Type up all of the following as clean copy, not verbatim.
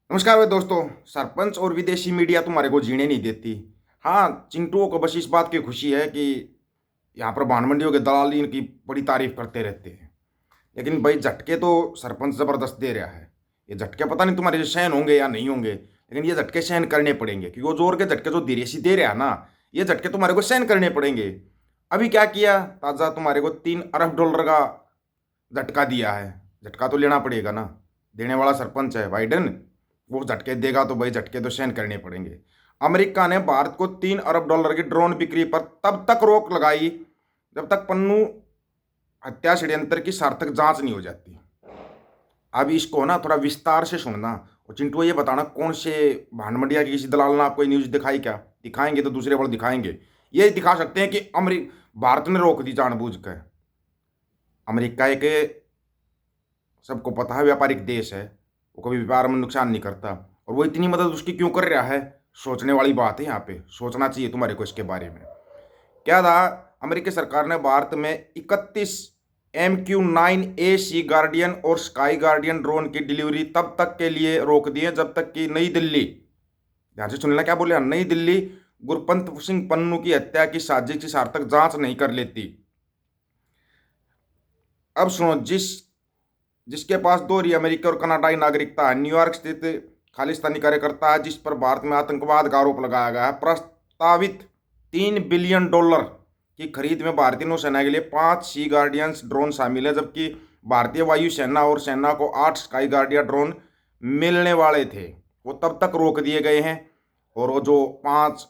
नमस्कार भाई दोस्तों। सरपंच और विदेशी मीडिया तुम्हारे को जीने नहीं देती। हाँ, चिंटुओं को बस इस बात की खुशी है कि यहाँ पर भान मंडियों के दलाल इनकी बड़ी तारीफ करते रहते हैं। लेकिन भाई झटके तो सरपंच जबरदस्त दे रहा है। ये झटके पता नहीं तुम्हारे सहन होंगे या नहीं होंगे, लेकिन ये झटके सहन करने पड़ेंगे क्योंकि वो जोर के झटके जो धीरेसी दे रहा है ना, ये झटके तुम्हारे को सहन करने पड़ेंगे। अभी क्या किया, ताजा तुम्हारे को $3 अरब का झटका दिया है। झटका तो लेना पड़ेगा ना, देने वाला सरपंच है बाइडेन। वो झटके देगा तो भाई झटके तो सहन करने पड़ेंगे। अमेरिका ने भारत को $3 अरब की ड्रोन बिक्री पर तब तक रोक लगाई जब तक पन्नू हत्या षड्यंत्र की सार्थक जांच नहीं हो जाती। अब इसको ना थोड़ा विस्तार से सुनना। और चिंटू ये बताना, कौन से भांडमंडिया की किसी दलाल ने आपको ये न्यूज दिखाई क्या? दिखाएंगे तो दूसरे वाले दिखाएंगे। ये दिखा सकते हैं कि भारत ने रोक दी जानबूझकर। अमेरिका एक, सबको पता है, व्यापारिक देश है। वो कभी व्यापार में नुकसान नहीं करता। और वो इतनी मदद उसकी क्यों कर रहा है? सोचने वाली बात है। यहाँ पे सोचना चाहिए तुम्हारे को इसके बारे में। क्या था, अमेरिकी सरकार ने भारत में 31 MQ-9A सी गार्डियन और स्काई गार्डियन ड्रोन की डिलीवरी तब तक के लिए रोक दी है जब तक कि नई दिल्ली, ध्यान से सुनना क्या बोले, नई दिल्ली गुरपंत सिंह पन्नू की हत्या की साजिश की सार्थक जांच नहीं कर लेती। अब सुनो, जिसके पास दोहरी अमेरिकी और कनाडाई नागरिकता है, न्यूयॉर्क स्थित खालिस्तानी कार्यकर्ता है जिस पर भारत में आतंकवाद का आरोप लगाया गया है, प्रस्तावित $3 बिलियन की खरीद में भारतीय नौसेना के लिए 5 सी गार्डियंस ड्रोन शामिल है, जबकि भारतीय वायुसेना और सेना को 8 स्काई गार्डियन ड्रोन मिलने वाले थे। वो तब तक रोक दिए गए हैं। और वो जो 5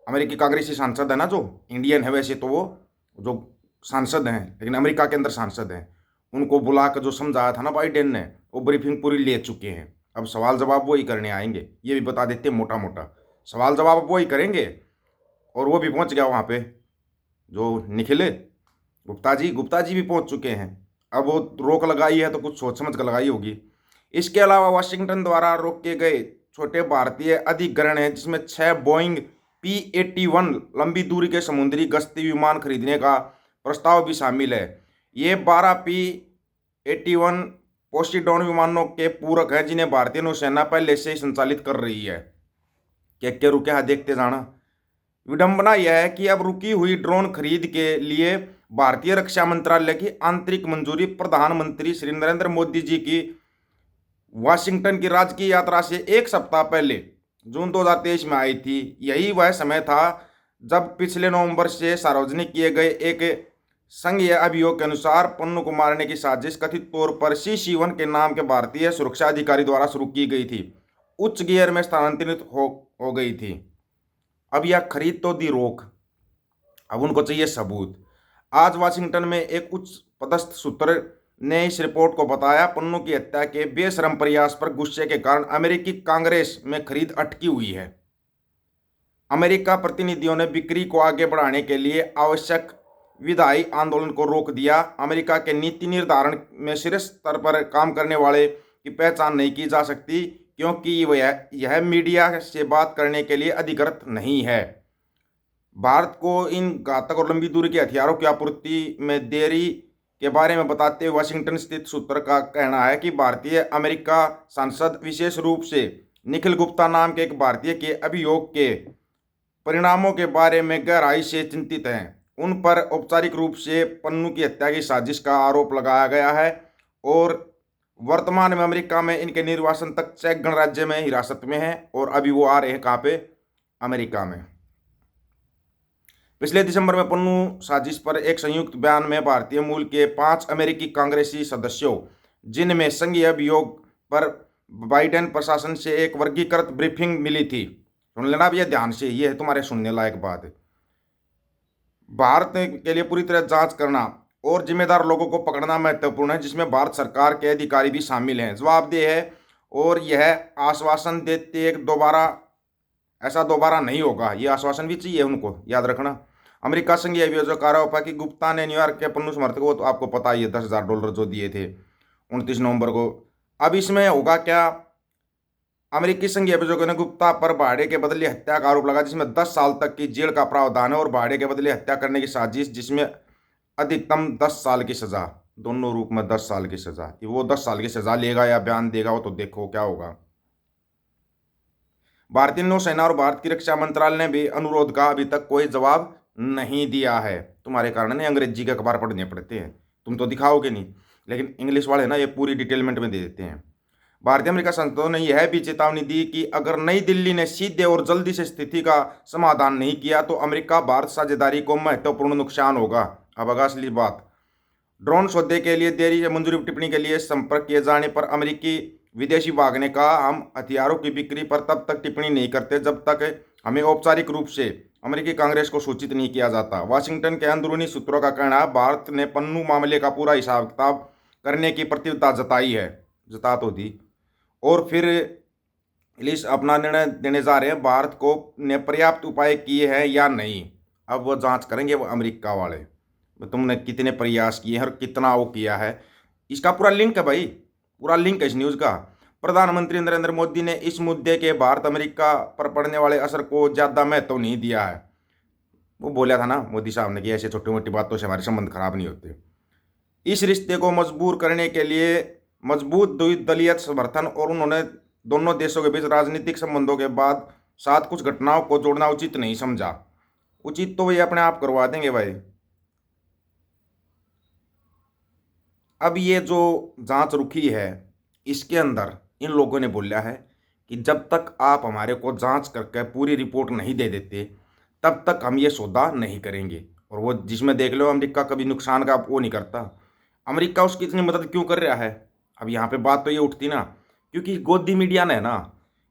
अमेरिकी कांग्रेसी सांसद है ना, जो इंडियन है वैसे तो, वो जो सांसद हैं लेकिन अमेरिका के अंदर सांसद हैं, उनको बुला कर जो समझाया था ना बाइडेन ने, वो ब्रीफिंग पूरी ले चुके हैं। अब सवाल जवाब वो ही करने आएंगे, ये भी बता देते हैं मोटा मोटा। सवाल जवाब वो ही करेंगे। और वो भी पहुंच गया वहाँ पे, जो निखिल गुप्ता जी भी पहुंच चुके हैं। अब वो रोक लगाई है तो कुछ सोच समझ कर लगाई होगी। इसके अलावा वाशिंगटन द्वारा रोके गए छोटे भारतीय अधिग्रहण हैं, जिसमें 6 बोइंग P-81 लंबी दूरी के समुद्री गश्ती विमान खरीदने का प्रस्ताव भी शामिल है। ये 12 P-81 पोसीडॉन विमानों के पूरक हैं जिन्हें भारतीय नौसेना पहले से ही संचालित कर रही है। क्या रुके हैं देखते जाना। विडंबना यह है कि अब रुकी हुई ड्रोन खरीद के लिए भारतीय रक्षा मंत्रालय की आंतरिक मंजूरी प्रधानमंत्री श्री नरेंद्र मोदी जी की वाशिंगटन की राजकीय यात्रा से एक सप्ताह पहले जून 2023 में आई थी। यही वह समय था जब पिछले नवंबर से सार्वजनिक किए गए एक संघीय अभियोग के अनुसार पन्नू को मारने की साजिश कथित तौर पर C-1 के नाम के भारतीय सुरक्षा अधिकारी द्वारा शुरू की गई थी, उच्च गियर में स्थानांतरित हो गई थी। अब यह खरीद तो दी रोक, अब उनको चाहिए सबूत। आज वाशिंगटन में एक उच्च पदस्थ सूत्र ने इस रिपोर्ट को बताया, पन्नू की हत्या के बेशरम प्रयास पर गुस्से के कारण अमेरिकी कांग्रेस में खरीद अटकी हुई है। अमेरिका प्रतिनिधियों ने बिक्री को आगे बढ़ाने के लिए आवश्यक विधायी आंदोलन को रोक दिया। अमेरिका के नीति निर्धारण में शीर्ष स्तर पर काम करने वाले की पहचान नहीं की जा सकती क्योंकि यह मीडिया से बात करने के लिए अधिकृत नहीं है। भारत को इन घातक और लंबी दूरी के हथियारों की आपूर्ति में देरी के बारे में बताते हुए वाशिंगटन स्थित सूत्र का कहना है कि भारतीय अमेरिका सांसद, विशेष रूप से निखिल गुप्ता नाम के एक भारतीय के अभियोग के परिणामों के बारे में गहराई से चिंतित हैं। उन पर औपचारिक रूप से पन्नू की हत्या की साजिश का आरोप लगाया गया है और वर्तमान में अमेरिका में इनके निर्वासन तक चेक गणराज्य में हिरासत में हैं। और अभी वो आ रहे हैं कहाँ पे? अमेरिका में। पिछले दिसंबर में पन्नू साजिश पर एक संयुक्त बयान में भारतीय मूल के 5 अमेरिकी कांग्रेसी सदस्यों, जिनमें संघीय अभियोग पर बाइडेन प्रशासन से एक वर्गीकृत ब्रीफिंग मिली थी। सुन लेना भैया ध्यान से, ये है तुम्हारे सुनने लायक बात। भारत के लिए पूरी तरह जांच करना और जिम्मेदार लोगों को पकड़ना महत्वपूर्ण है, जिसमें भारत सरकार के अधिकारी भी शामिल हैं, जवाबदेह है। और यह आश्वासन देते एक ऐसा दोबारा नहीं होगा, ये आश्वासन भी चाहिए उनको, याद रखना। अमेरिका संघीय अभियोजक आरोप है कि गुप्ता ने न्यूयॉर्क के पन्नू समर्थकों को, तो आपको पता ही है, $10,000 जो दिए थे 29 नवंबर को। अब इसमें होगा क्या? अमेरिकी संघीय अभियोजकों ने गुप्ता पर भाड़े के बदले हत्या का आरोप लगा, जिसमें 10 साल तक की जेल का प्रावधान है, और भाड़े के बदले हत्या करने की साजिश जिसमें अधिकतम 10 साल की सजा, दोनों रूप में 10 साल की सजा। वो 10 साल की सजा लेगा या बयान देगा, वो तो देखो क्या होगा। भारतीय नौसेना और भारत की रक्षा मंत्रालय ने भी अनुरोध का अभी तक कोई जवाब नहीं दिया है। तुम्हारे कारण नहीं अंग्रेजी के अखबार पढ़ने पड़ते हैं, तुम तो दिखाओगे नहीं, लेकिन इंग्लिश वाले ना ये पूरी डिटेलमेंट में दे देते हैं। भारतीय अमेरिका संसदों ने यह भी चेतावनी दी कि अगर नई दिल्ली ने सीधे और जल्दी से स्थिति का समाधान नहीं किया तो अमेरिका भारत साझेदारी को महत्वपूर्ण नुकसान होगा। अब आगा असली बात, ड्रोन सौदे के लिए देरी या मंजूरी टिप्पणी के लिए संपर्क किए जाने पर अमेरिकी विदेश विभाग ने कहा, हम हथियारों की बिक्री पर तब तक टिप्पणी नहीं करते जब तक हमें औपचारिक रूप से अमेरिकी कांग्रेस को सूचित नहीं किया जाता। वाशिंगटन के अंदरूनी सूत्रों का कहना है भारत ने पन्नू मामले का पूरा हिसाब किताब करने की प्रतिबद्धता जताई है, जता तो दी, और फिर लिस्ट अपना निर्णय देने जा रहे हैं भारत को ने पर्याप्त उपाय किए हैं या नहीं। अब वो जांच करेंगे वो अमेरिका वाले, तुमने कितने प्रयास किए हैं और कितना वो किया है। इसका पूरा लिंक है भाई, पूरा लिंक है इस न्यूज़ का। प्रधानमंत्री नरेंद्र मोदी ने इस मुद्दे के भारत अमेरिका पर पड़ने वाले असर को ज़्यादा महत्व नहीं दिया है। वो बोला था ना मोदी साहब ने कि ऐसे छोटी मोटी बातों से हमारे संबंध खराब नहीं होते। इस रिश्ते को मजबूर करने के लिए मजबूत द्विदलीय समर्थन और उन्होंने दोनों देशों के बीच राजनीतिक संबंधों के बाद साथ कुछ घटनाओं को जोड़ना उचित नहीं समझा। उचित तो ये अपने आप करवा देंगे भाई। अब ये जो जांच रुकी है इसके अंदर इन लोगों ने बोला है कि जब तक आप हमारे को जांच करके पूरी रिपोर्ट नहीं दे देते तब तक हम ये सौदा नहीं करेंगे। और वो जिसमें देख लो अमेरिका कभी नुकसान का वो नहीं करता, अमेरिका उसकी इतनी मदद क्यों कर रहा है। अब यहाँ पे बात तो ये उठती ना, क्योंकि गोदी मीडिया ने ना,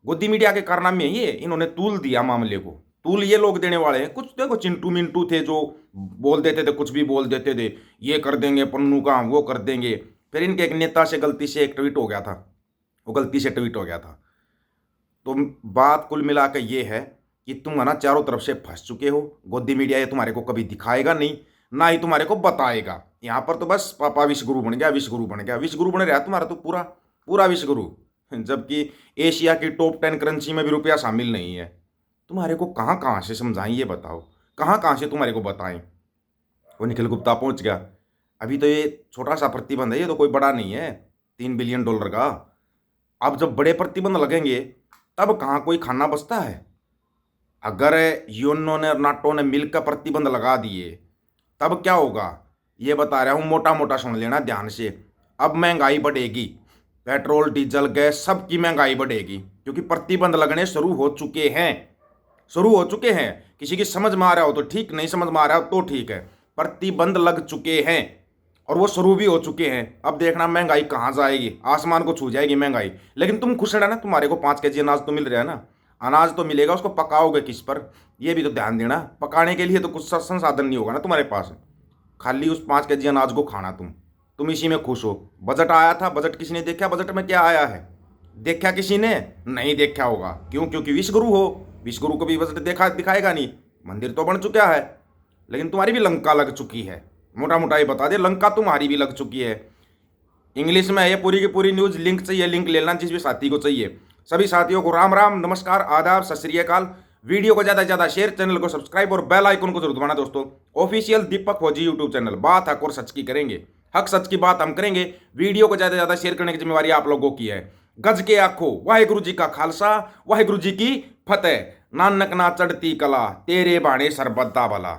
गोदी मीडिया के कारनामे ये इन्होंने तूल दिया मामले को। तूल ये लोग देने वाले हैं। कुछ देखो चिंटू मिंटू थे जो बोल देते थे, कुछ भी बोल देते थे, ये कर देंगे पन्नू का, वो कर देंगे। फिर इनके एक नेता से गलती से एक ट्वीट हो गया था, वो गलती से ट्वीट हो गया था। तो बात कुल मिला के ये है कि तुम है ना चारों तरफ से फंस चुके हो। गोदी मीडिया ये तुम्हारे को कभी दिखाएगा नहीं, ना ही तुम्हारे को बताएगा। यहाँ पर तो बस पापा विश्वगुरु बन गया, विश्वगुरु बन गया, विश्वगुरु बने रहा तुम्हारा तो पूरा पूरा विश्वगुरु, जबकि एशिया की टॉप 10 करेंसी में भी रुपया शामिल नहीं है। तुम्हारे को कहाँ कहाँ से समझाएं ये बताओ, कहाँ कहाँ से तुम्हारे को बताएं। वो निखिल गुप्ता पहुंच गया। अभी तो ये छोटा सा प्रतिबंध है, ये तो कोई बड़ा नहीं है, $3 बिलियन का। अब जब बड़े प्रतिबंध लगेंगे तब कहाँ कोई खाना बचता है। अगर यूएनओ ने और नाटो ने मिलकर प्रतिबंध लगा दिए तब क्या होगा ये बता रहा हूँ, मोटा मोटा सुन लेना ध्यान से। अब महंगाई बढ़ेगी, पेट्रोल डीजल गैस सबकी महंगाई बढ़ेगी, क्योंकि प्रतिबंध लगने शुरू हो चुके हैं, शुरू हो चुके हैं। किसी की समझ में आ रहा हो तो ठीक, नहीं समझ में आ रहा हो तो ठीक है, प्रतिबंध लग चुके हैं और वो शुरू भी हो चुके हैं। अब देखना महंगाई कहाँ जाएगी, आसमान को छू जाएगी महंगाई। लेकिन तुम खुश रहना, तुम्हारे को 5 केजी अनाज तो मिल रहा है ना, अनाज तो मिलेगा, उसको पकाओगे किस पर ये भी तो ध्यान देना। पकाने के लिए तो कुछ संसाधन नहीं होगा ना तुम्हारे पास, खाली उस 5 केजी अनाज को खाना तुम इसी में खुश हो। बजट आया था, बजट किसी ने देखा, बजट में क्या आया है देखा किसी ने नहीं देखा होगा। क्यों? क्योंकि विश्वगुरु हो, विश्वगुरु को भी बजट दिखाएगा नहीं। मंदिर तो बन चुका है लेकिन तुम्हारी भी लंका लग चुकी है, मोटा मोटा ही बता दे, लंका तुम्हारी भी लग चुकी है। इंग्लिश में है ये पूरी की पूरी न्यूज़, लिंक चाहिए लिंक ले लेना जिस भी साथी को चाहिए। सभी साथियों को राम राम, नमस्कार, आदाब, सत श्री अकाल। वीडियो को ज़्यादा से ज़्यादा शेयर, चैनल को सब्सक्राइब और बेल आइकन को जरूर दबाना दोस्तों। ऑफिशियल दीपक फौजी यूट्यूब चैनल, बात हक और सच की करेंगे, हक सच की बात हम करेंगे। वीडियो को ज़्यादा से ज़्यादा शेयर करने की जिम्मेवारी आप लोगों की है। गज के आखो वाहिगुरु जी का खालसा, वाहिगुरु जी की फतेह। नानक ना चढ़ती कला, तेरे बाणे सरबत्ता भला।